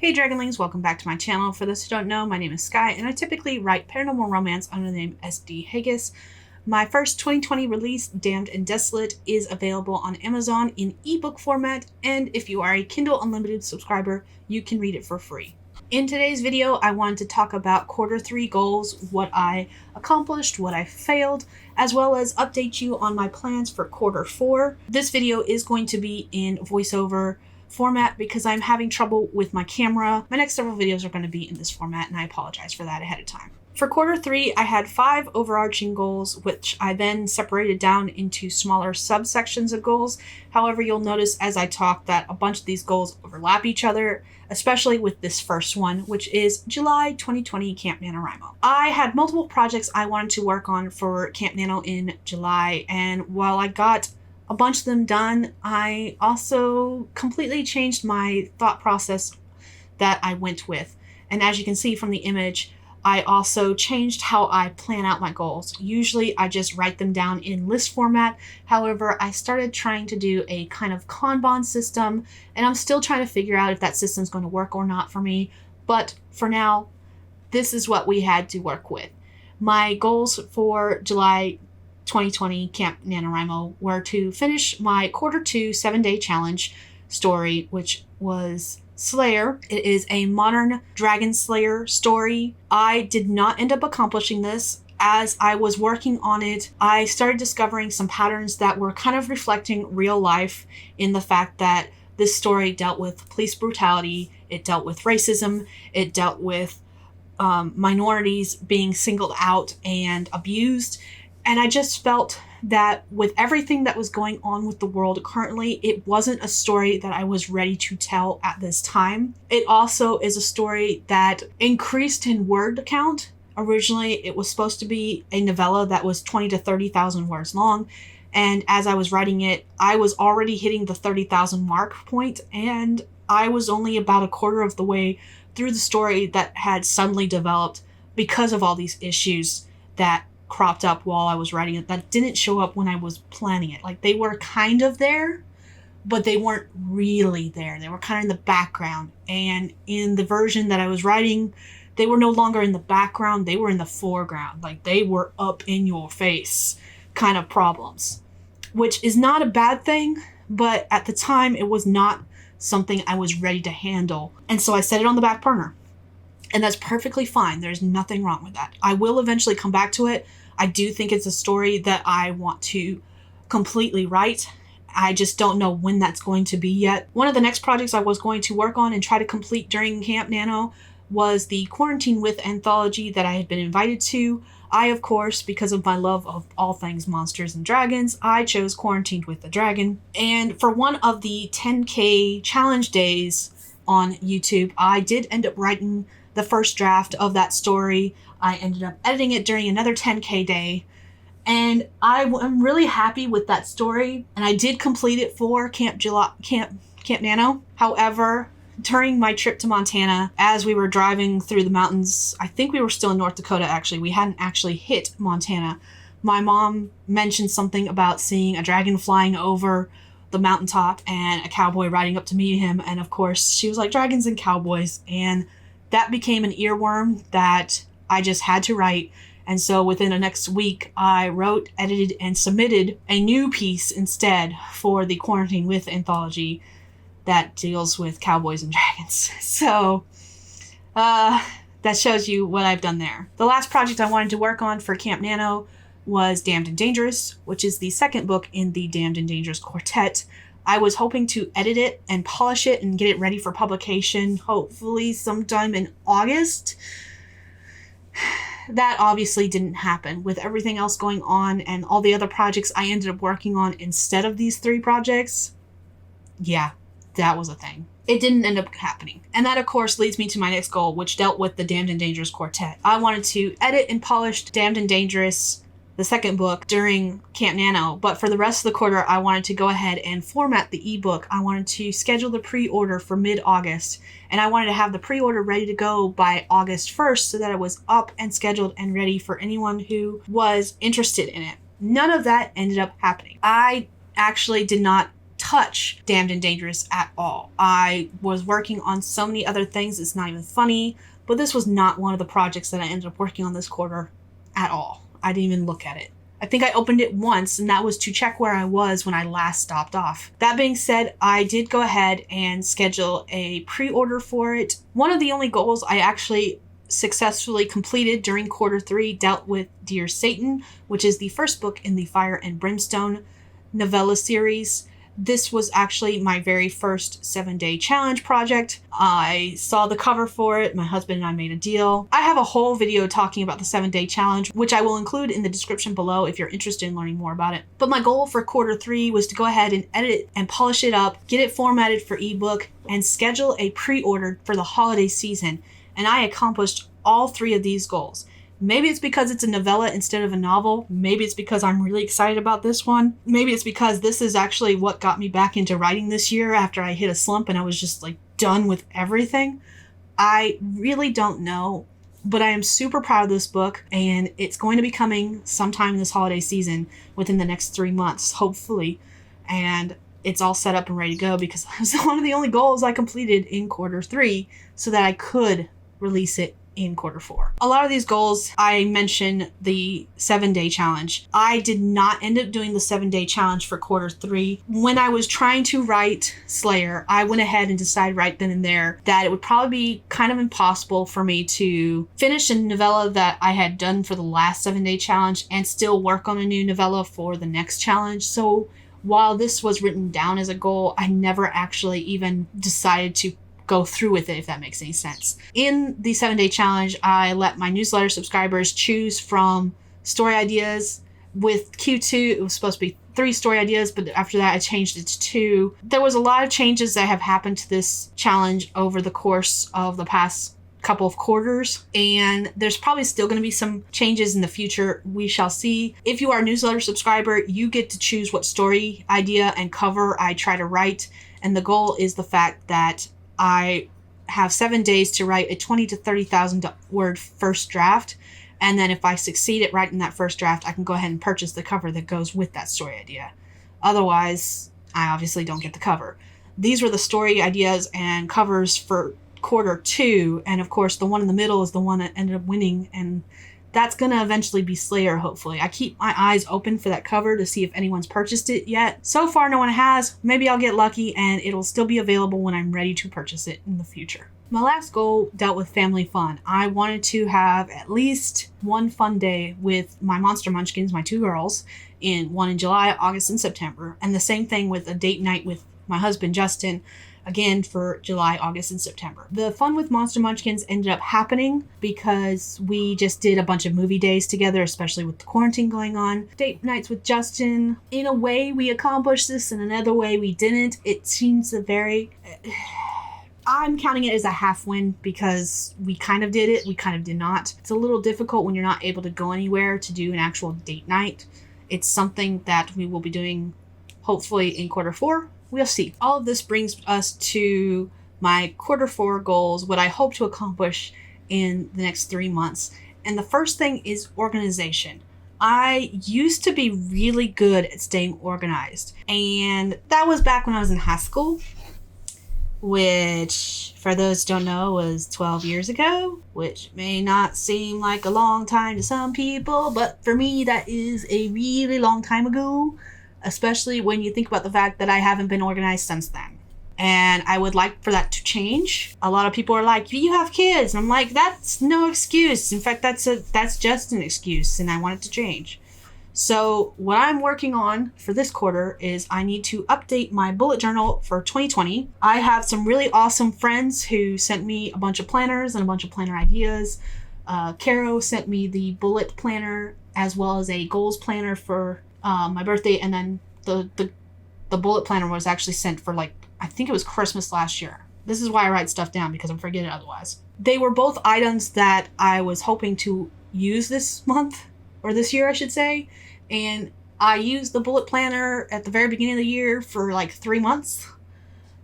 Hey Dragonlings, welcome back to my channel. For those who don't know, my name is Sky, and I typically write paranormal romance under the name SD Hegyes. My first 2020 release, Damned and Desolate, is available on Amazon in ebook format, and if you are a Kindle Unlimited subscriber, you can read it for free. In today's video, I wanted to talk about Q3 goals, what I accomplished, what I failed, as well as update you on my plans for Q4. This video is going to be in voiceover format because I'm having trouble with my camera. My next several videos are going to be in this format, and I apologize for that ahead of time. For Q3, I had 5 overarching goals, which I then separated down into smaller subsections of goals. However, you'll notice as I talk that a bunch of these goals overlap each other, especially with this first one, which is July 2020 Camp NaNoWriMo. I had multiple projects I wanted to work on for Camp Nano in July, and while I got a bunch of them done, I also completely changed my thought process that I went with. And as you can see from the image, I also changed how I plan out my goals. Usually I just write them down in list format. However, I started trying to do a kind of Kanban system, and I'm still trying to figure out if that system's going to work or not for me. But for now, this is what we had to work with. My goals for July 2020 Camp NaNoWriMo were to finish my Q2 7-day challenge story, which was Slayer. It is a modern dragon slayer story. I did not end up accomplishing this. As I was working on it, I started discovering some patterns that were kind of reflecting real life in the fact that this story dealt with police brutality, it dealt with racism, it dealt with minorities being singled out and abused. And I just felt that with everything that was going on with the world currently, it wasn't a story that I was ready to tell at this time. It also is a story that increased in word count. Originally, it was supposed to be a novella that was 20 to 30,000 words long. And as I was writing it, I was already hitting the 30,000 mark point, and I was only about a quarter of the way through the story that had suddenly developed because of all these issues that cropped up while I was writing it that didn't show up when I was planning it. Like, they were kind of there, but they weren't really there. They were kind of in the background. And in the version that I was writing, they were no longer in the background, they were in the foreground. Like, they were up in your face kind of problems, which is not a bad thing, but at the time it was not something I was ready to handle. And so I set it on the back burner. And that's perfectly fine. There's nothing wrong with that. I will eventually come back to it. I do think it's a story that I want to completely write. I just don't know when that's going to be yet. One of the next projects I was going to work on and try to complete during Camp Nano was the Quarantine With anthology that I had been invited to. I, of course, because of my love of all things monsters and dragons, I chose Quarantined With the Dragon. And for one of the 10K challenge days on YouTube, I did end up writing the first draft of that story. I ended up editing it during another 10K day, and I'm really happy with that story, and I did complete it for Camp Nano. However, during my trip to Montana, as we were driving through the mountains, I think we were still in North Dakota actually, we hadn't actually hit Montana, my mom mentioned something about seeing a dragon flying over the mountaintop and a cowboy riding up to meet him, and of course she was like, dragons and cowboys, and that became an earworm that I just had to write. And so within the next week, I wrote, edited, and submitted a new piece instead for the Quarantine With anthology that deals with cowboys and dragons. So that shows you what I've done there. The last project I wanted to work on for Camp Nano was Damned and Dangerous, which is the second book in the Damned and Dangerous Quartet. I was hoping to edit it and polish it and get it ready for publication, hopefully sometime in August. That obviously didn't happen. With everything else going on and all the other projects I ended up working on instead of these 3 projects, yeah, that was a thing. It didn't end up happening. And that, of course, leads me to my next goal, which dealt with the Damned and Dangerous Quartet. I wanted to edit and polish Damned and Dangerous, the second book, during Camp Nano, but for the rest of the quarter, I wanted to go ahead and format the ebook. I wanted to schedule the pre-order for mid-August, and I wanted to have the pre-order ready to go by August 1st so that it was up and scheduled and ready for anyone who was interested in it. None of that ended up happening. I actually did not touch Damned and Dangerous at all. I was working on so many other things, it's not even funny, but this was not one of the projects that I ended up working on this quarter at all. I didn't even look at it. I think I opened it once, and that was to check where I was when I last stopped off. That being said, I did go ahead and schedule a pre-order for it. One of the only goals I actually successfully completed during quarter 3 dealt with Dear Satan, which is the first book in the Fire and Brimstone novella series. This was actually my very first 7-day challenge project. I saw the cover for it. My husband and I made a deal. I have a whole video talking about the 7-day challenge, which I will include in the description below if you're interested in learning more about it. But my goal for quarter 3 was to go ahead and edit it and polish it up, get it formatted for ebook, and schedule a pre-order for the holiday season. And I accomplished all 3 of these goals. Maybe it's because it's a novella instead of a novel. Maybe it's because I'm really excited about this one. Maybe it's because this is actually what got me back into writing this year after I hit a slump and I was just like done with everything. I really don't know, but I am super proud of this book, and it's going to be coming sometime this holiday season within the next 3 months, hopefully. And it's all set up and ready to go because it was one of the only goals I completed in quarter 3 so that I could release it in quarter 4. A lot of these goals, I mentioned the 7-day challenge. I did not end up doing the 7-day challenge for quarter 3. When I was trying to write Slayer, I went ahead and decided right then and there that it would probably be kind of impossible for me to finish a novella that I had done for the last 7-day challenge and still work on a new novella for the next challenge. So while this was written down as a goal, I never actually even decided to go through with it, if that makes any sense. In the 7-day challenge, I let my newsletter subscribers choose from story ideas. With Q2, it was supposed to be 3 story ideas, but after that I changed it to 2. There was a lot of changes that have happened to this challenge over the course of the past couple of quarters, and there's probably still going to be some changes in the future. We shall see. If you are a newsletter subscriber, you get to choose what story idea and cover I try to write, and the goal is the fact that I have 7 days to write a 20 to 30,000 word first draft. And then if I succeed at writing that first draft, I can go ahead and purchase the cover that goes with that story idea. Otherwise, I obviously don't get the cover. These were the story ideas and covers for quarter 2. And of course, the one in the middle is the one that ended up winning. And that's going to eventually be Slayer, hopefully. I keep my eyes open for that cover to see if anyone's purchased it yet. So far, no one has. Maybe I'll get lucky and it'll still be available when I'm ready to purchase it in the future. My last goal dealt with family fun. I wanted to have at least one fun day with my monster munchkins, my 2 girls, one in July, August, and September. And the same thing with a date night with my husband, Justin, again for July, August, and September. The fun with Monster Munchkins ended up happening because we just did a bunch of movie days together, especially with the quarantine going on. Date nights with Justin. In a way, we accomplished this. In another way, we didn't. It seems a very... I'm counting it as a half win because we kind of did it, we kind of did not. It's a little difficult when you're not able to go anywhere to do an actual date night. It's something that we will be doing hopefully in quarter 4. We'll see. All of this brings us to my quarter 4 goals, what I hope to accomplish in the next 3 months. And the first thing is organization. I used to be really good at staying organized. And that was back when I was in high school, which, for those who don't know, was 12 years ago, which may not seem like a long time to some people, but for me, that is a really long time ago, especially when you think about the fact that I haven't been organized since then. And I would like for that to change. A lot of people are like, you have kids. And I'm like, that's no excuse. In fact, that's just an excuse, and I want it to change. So what I'm working on for this quarter is I need to update my bullet journal for 2020. I have some really awesome friends who sent me a bunch of planners and a bunch of planner ideas. Caro sent me the bullet planner as well as a goals planner for my birthday. And then the bullet planner was actually sent for I think it was Christmas last year. This is why I write stuff down, because I'm forgetting otherwise. They were both items that I was hoping to use this month, or this year, I should say. And I used the bullet planner at the very beginning of the year for 3 months.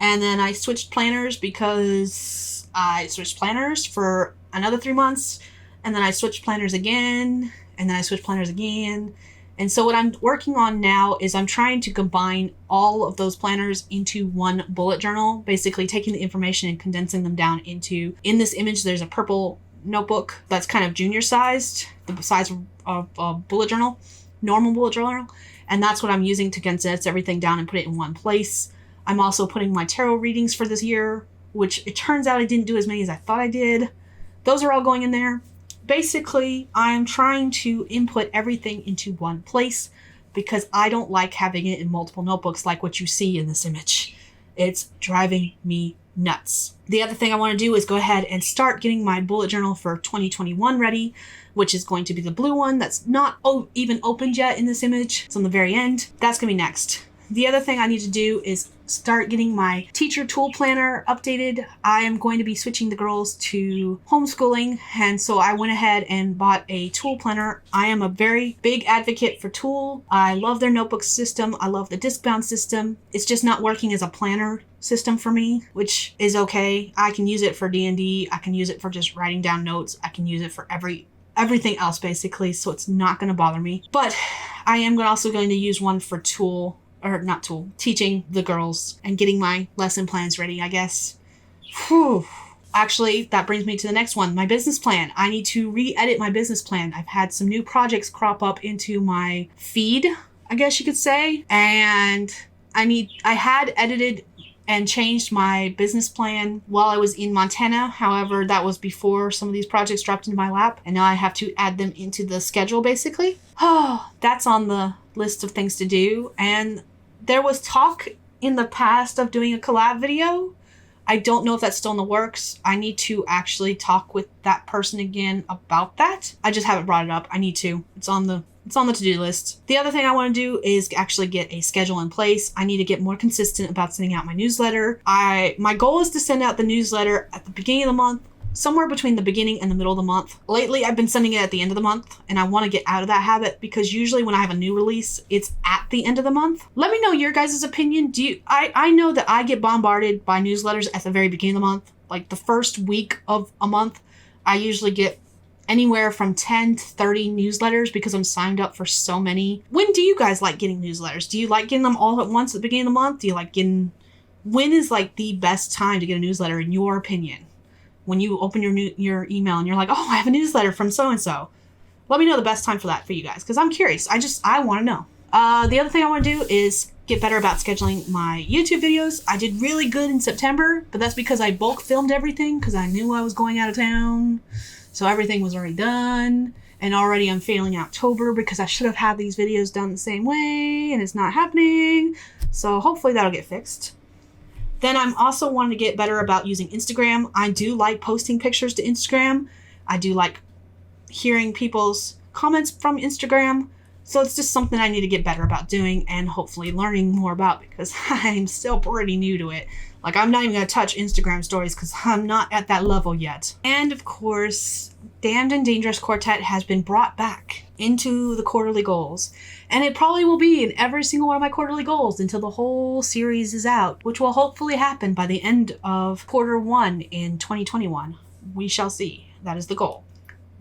And then I switched planners because I switched planners for another 3 months. And then I switched planners again. And then I switched planners again. And so what I'm working on now is I'm trying to combine all of those planners into one bullet journal, basically taking the information and condensing them down into, in this image, there's a purple notebook that's kind of junior sized, the size of a bullet journal, normal bullet journal. And that's what I'm using to condense everything down and put it in one place. I'm also putting my tarot readings for this year, which it turns out I didn't do as many as I thought I did. Those are all going in there. Basically, I'm trying to input everything into one place because I don't like having it in multiple notebooks like what you see in this image. It's driving me nuts. The other thing I want to do is go ahead and start getting my bullet journal for 2021 ready, which is going to be the blue one that's not even opened yet in this image. It's on the very end. That's going to be next. The other thing I need to do is start getting my teacher tool planner updated. I am going to be switching the girls to homeschooling, and so I went ahead and bought a tool planner. I am a very big advocate for tool. I love their notebook system. I love the disc-bound system. It's just not working as a planner system for me, which is okay. I can use it for D&D. I can use it for just writing down notes. I can use it for everything else basically, so it's not going to bother me. But I am also going to use one for teaching the girls and getting my lesson plans ready, I guess. Whew. Actually, that brings me to the next one, my business plan. I need to re-edit my business plan. I've had some new projects crop up into my feed, I guess you could say, and I had edited and changed my business plan while I was in Montana. However, that was before some of these projects dropped into my lap, and now I have to add them into the schedule, basically. Oh, that's on the list of things to do. And there was talk in the past of doing a collab video. I don't know if that's still in the works. I need to actually talk with that person again about that. I just haven't brought it up. I need to. It's on the to-do list. The other thing I want to do is actually get a schedule in place. I need to get more consistent about sending out my newsletter. My goal is to send out the newsletter at the beginning of the month, somewhere between the beginning and the middle of the month. Lately, I've been sending it at the end of the month, and I want to get out of that habit because usually when I have a new release, it's at the end of the month. Let me know your guys' opinion. I know that I get bombarded by newsletters at the very beginning of the month. Like the first week of a month, I usually get anywhere from 10 to 30 newsletters because I'm signed up for so many. When do you guys like getting newsletters? Do you like getting them all at once at the beginning of the month? Do you like when is like the best time to get a newsletter in your opinion? When you open your email and you're like, oh, I have a newsletter from so-and-so. Let me know the best time for that for you guys, because I'm curious. I want to know. The other thing I want to do is get better about scheduling my YouTube videos. I did really good in September, but that's because I bulk filmed everything because I knew I was going out of town. So everything was already done. And already I'm failing October because I should have had these videos done the same way, and it's not happening. So hopefully that'll get fixed. Then I'm also wanting to get better about using Instagram. I do like posting pictures to Instagram. I do like hearing people's comments from Instagram. So it's just something I need to get better about doing and hopefully learning more about because I'm still pretty new to it. Like, I'm not even going to touch Instagram stories because I'm not at that level yet. And of course, Damned and Dangerous Quartet has been brought back into the quarterly goals. And it probably will be in every single one of my quarterly goals until the whole series is out, which will hopefully happen by the end of quarter 1 in 2021. We shall see. That is the goal.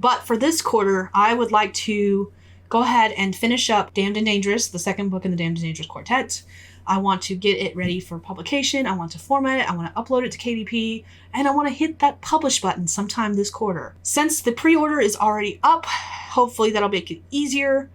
But for this quarter, I would like to go ahead and finish up Damned and Dangerous, the second book in the Damned and Dangerous Quartet. I want to get it ready for publication. I want to format it. I want to upload it to KDP. And I want to hit that publish button sometime this quarter. Since the pre-order is already up, hopefully that'll make it easier.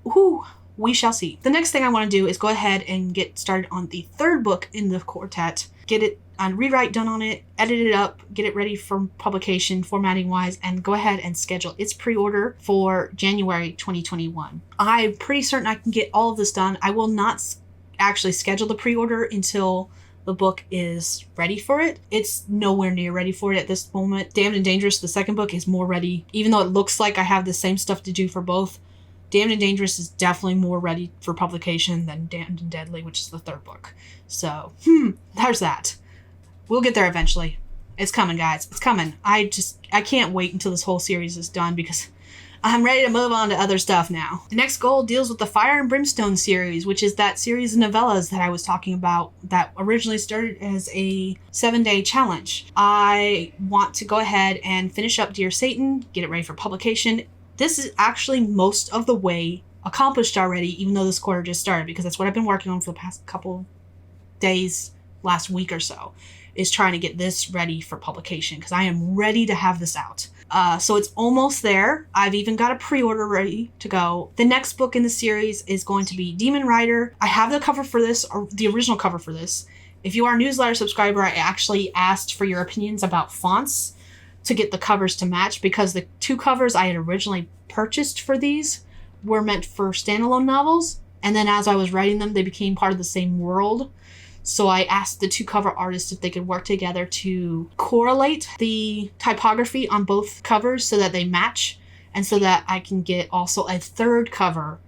Whew, we shall see. The next thing I want to do is go ahead and get started on the third book in the quartet. Get it on rewrite done on it, edit it up, get it ready for publication formatting wise, and go ahead and schedule its pre-order for January 2021. I'm pretty certain I can get all of this done. I will not actually schedule the pre-order until the book is ready for it. It's nowhere near ready for it at this moment. Damned and Dangerous, the second book, is more ready. Even though it looks like I have the same stuff to do for both, Damned and Dangerous is definitely more ready for publication than Damned and Deadly, which is the third book. So, there's that. We'll get there eventually. It's coming, guys. It's coming. I can't wait until this whole series is done because I'm ready to move on to other stuff now. The next goal deals with the Fire and Brimstone series, which is that series of novellas that I was talking about that originally started as a 7-day challenge. I want to go ahead and finish up Dear Satan, get it ready for publication. This is actually most of the way accomplished already, even though this quarter just started, because that's what I've been working on for the past couple days, last week or so, is trying to get this ready for publication, because I am ready to have this out. So it's almost there. I've even got a pre-order ready to go. The next book in the series is going to be Demon Rider. I have the cover for this, or the original cover for this. If you are a newsletter subscriber, I actually asked for your opinions about fonts to get the covers to match, because the 2 covers I had originally purchased for these were meant for standalone novels, and then as I was writing them, they became part of the same world. So I asked the 2 cover artists if they could work together to correlate the typography on both covers so that they match, and so that I can get also a 3rd cover.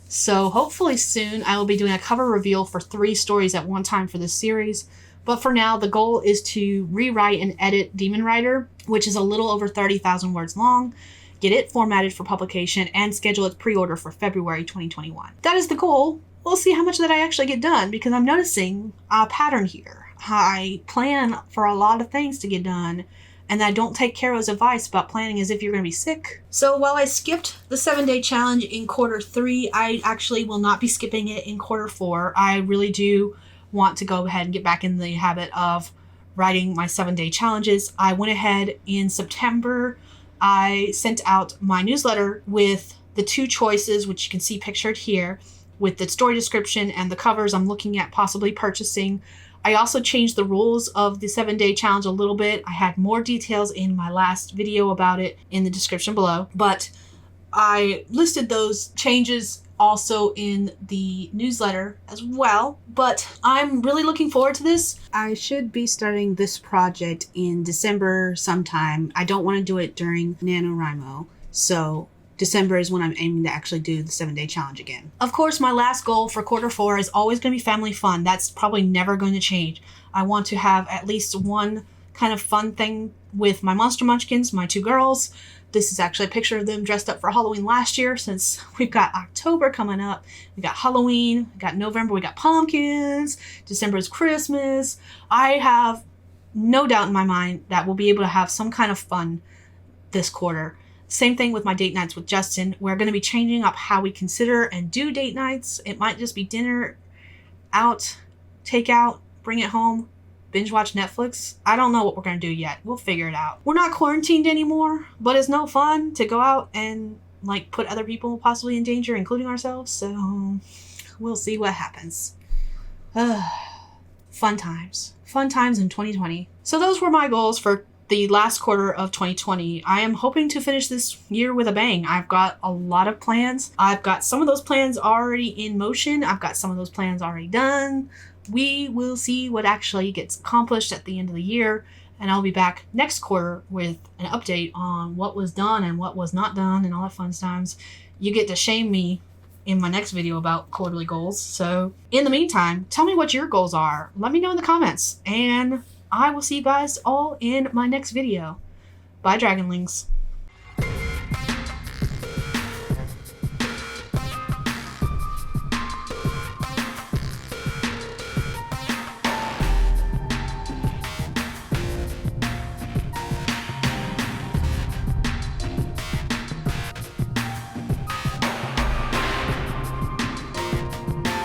So hopefully soon I will be doing a cover reveal for 3 stories at one time for this series. But for now, the goal is to rewrite and edit Demon Rider, which is a little over 30,000 words long, get it formatted for publication, and schedule its pre-order for February 2021. That is the goal. We'll see how much that I actually get done, because I'm noticing a pattern here. I plan for a lot of things to get done, and I don't take Caro's advice about planning as if you're going to be sick. So while I skipped the 7-day challenge in quarter 3, I actually will not be skipping it in quarter 4. I really do want to go ahead and get back in the habit of writing my 7-day challenges. I went ahead in September. I sent out my newsletter with the 2 choices, which you can see pictured here, with the story description and the covers I'm looking at possibly purchasing. I also changed the rules of the 7-day challenge a little bit. I had more details in my last video about it in the description below, but I listed those changes also in the newsletter as well. But I'm really looking forward to this. I should be starting this project in December sometime. I don't want to do it during NaNoWriMo, so December is when I'm aiming to actually do the 7-day challenge again. Of course, my last goal for quarter 4 is always going to be family fun. That's probably never going to change. I want to have at least one kind of fun thing with my Monster Munchkins, my 2 girls. This is actually a picture of them dressed up for Halloween last year, since we've got October coming up. We got Halloween, we got November, we got pumpkins, December is Christmas. I have no doubt in my mind that we'll be able to have some kind of fun this quarter. Same thing with my date nights with Justin. We're going to be changing up how we consider and do date nights. It might just be dinner, out, take out, bring it home, binge watch Netflix. I don't know what we're going to do yet. We'll figure it out. We're not quarantined anymore, but it's no fun to go out and put other people possibly in danger, including ourselves. So we'll see what happens. Fun times. Fun times in 2020. So those were my goals for the last quarter of 2020. I am hoping to finish this year with a bang. I've got a lot of plans. I've got some of those plans already in motion. I've got some of those plans already done. We will see what actually gets accomplished at the end of the year, and I'll be back next quarter with an update on what was done and what was not done and all that fun times. You get to shame me in my next video about quarterly goals. So in the meantime, tell me what your goals are. Let me know in the comments, and I will see you guys all in my next video. Bye, Dragonlings.